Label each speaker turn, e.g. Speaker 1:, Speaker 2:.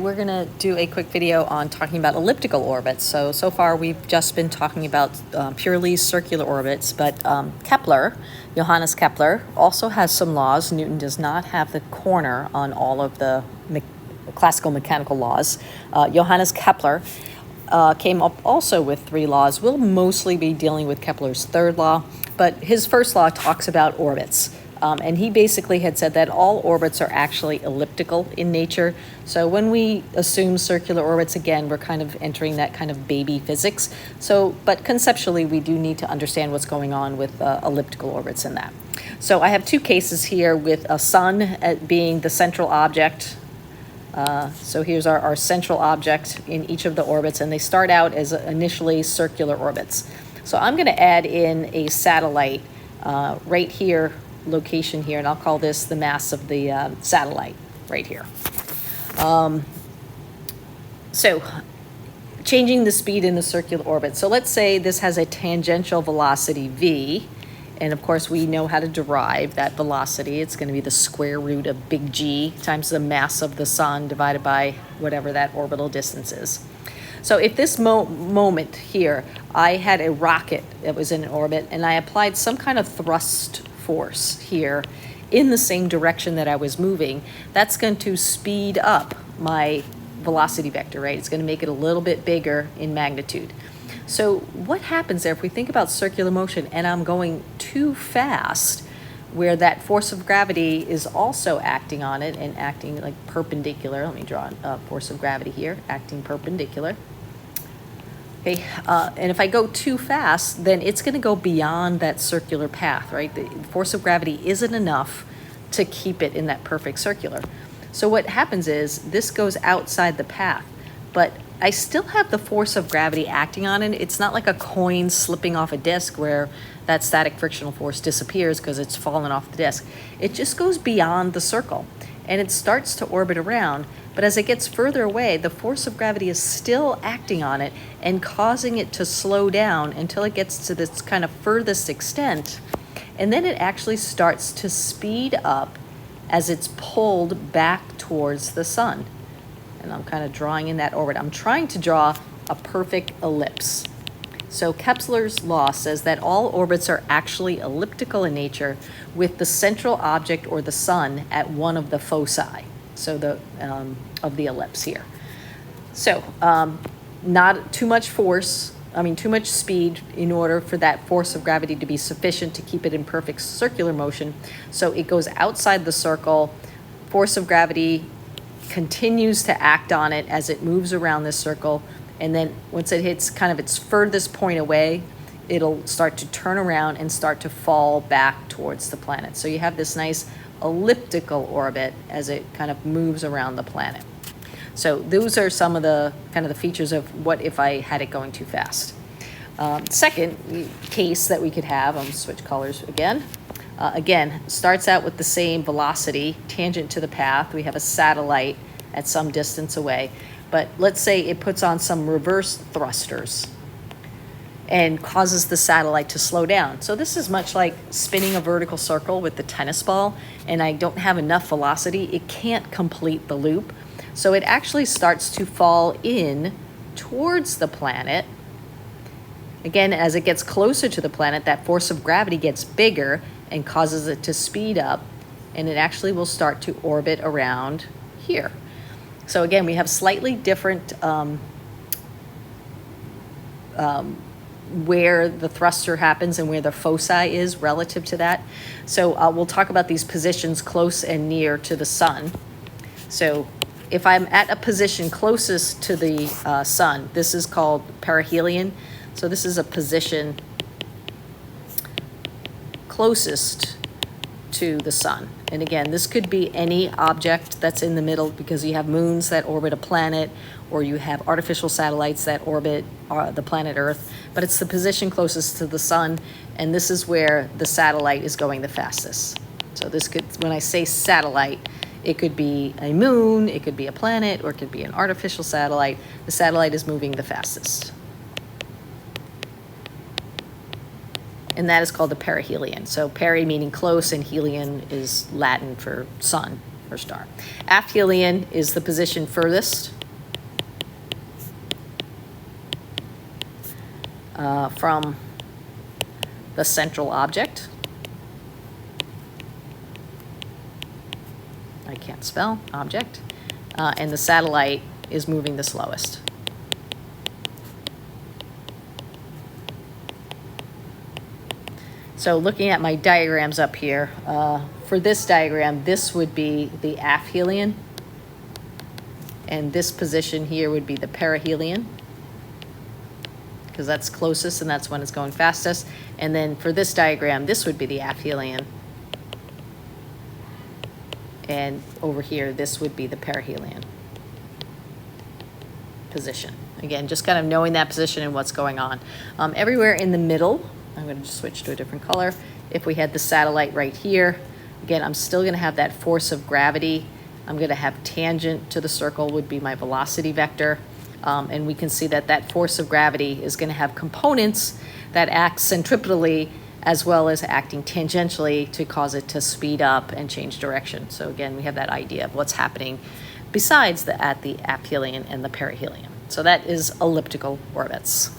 Speaker 1: We're going to do a quick video on talking about elliptical orbits. So far we've just been talking about purely circular orbits, but Johannes Kepler, also has some laws. Newton does not have the corner on all of the classical mechanical laws. Johannes Kepler came up also with 3 laws. We'll mostly be dealing with Kepler's 3rd law, but his 1st law talks about orbits. And he basically had said that all orbits are actually elliptical in nature. So when we assume circular orbits, again, we're kind of entering that kind of baby physics. But conceptually, we do need to understand what's going on with elliptical orbits in that. So I have 2 cases here with a sun being the central object. So here's our central object in each of the orbits, and they start out as initially circular orbits. So I'm going to add in a satellite right here, location here, and I'll call this the mass of the satellite right here. So changing the speed in the circular orbit. So let's say this has a tangential velocity v, and of course we know how to derive that velocity. It's going to be the square root of big G times the mass of the sun divided by whatever that orbital distance is. So if this moment here, I had a rocket that was in an orbit and I applied some kind of thrust force here in the same direction that I was moving, that's going to speed up my velocity vector, right? It's going to make it a little bit bigger in magnitude. So what happens there if we think about circular motion and I'm going too fast, where that force of gravity is also acting on it and acting like perpendicular? Let me draw a force of gravity here, acting perpendicular. Okay, and if I go too fast, then it's going to go beyond that circular path, right? The force of gravity isn't enough to keep it in that perfect circular. So what happens is this goes outside the path, but I still have the force of gravity acting on it. It's not like a coin slipping off a disc where that static frictional force disappears because it's fallen off the disc. It just goes beyond the circle and it starts to orbit around. But as it gets further away, the force of gravity is still acting on it and causing it to slow down until it gets to this kind of furthest extent. And then it actually starts to speed up as it's pulled back towards the sun. And I'm kind of drawing in that orbit. I'm trying to draw a perfect ellipse. So Kepler's law says that all orbits are actually elliptical in nature with the central object or the sun at one of the foci. So of the ellipse here. So not too much force, too much speed in order for that force of gravity to be sufficient to keep it in perfect circular motion. So it goes outside the circle, force of gravity continues to act on it as it moves around this circle, and then once it hits kind of its furthest point away, it'll start to turn around and start to fall back towards the planet. So you have this nice elliptical orbit as it kind of moves around the planet. So those are some of the kind of the features of what if I had it going too fast. Second case that we could have, I'm going to switch colors again. Again, starts out with the same velocity, tangent to the path. We have a satellite at some distance away. But let's say it puts on some reverse thrusters and causes the satellite to slow down. So this is much like spinning a vertical circle with the tennis ball, and I don't have enough velocity. It can't complete the loop. So it actually starts to fall in towards the planet. Again, as it gets closer to the planet, that force of gravity gets bigger and causes it to speed up, and it actually will start to orbit around here. So again, we have slightly different where the thruster happens and where the foci is relative to that. So we'll talk about these positions close and near to the sun. So if I'm at a position closest to the sun, this is called perihelion. So this is a position closest to the sun. And again, this could be any object that's in the middle, because you have moons that orbit a planet, or you have artificial satellites that orbit the planet Earth, but it's the position closest to the sun, and this is where the satellite is going the fastest. So this could, when I say satellite, it could be a moon, it could be a planet, or it could be an artificial satellite. The satellite is moving the fastest. And that is called the perihelion. So peri meaning close, and helion is Latin for sun. or star. Aphelion is the position furthest from the central object. I can't spell object. And the satellite is moving the slowest. So looking at my diagrams up here, for this diagram, this would be the aphelion, and this position here would be the perihelion, because that's closest and that's when it's going fastest. And then for this diagram, this would be the aphelion. And over here, this would be the perihelion position. Again, just kind of knowing that position and what's going on. Everywhere in the middle, I'm going to just switch to a different color. If we had the satellite right here, again, I'm still going to have that force of gravity. I'm going to have tangent to the circle would be my velocity vector. And we can see that that force of gravity is going to have components that act centripetally as well as acting tangentially to cause it to speed up and change direction. So again, we have that idea of what's happening besides at the aphelion and the perihelion. So that is elliptical orbits.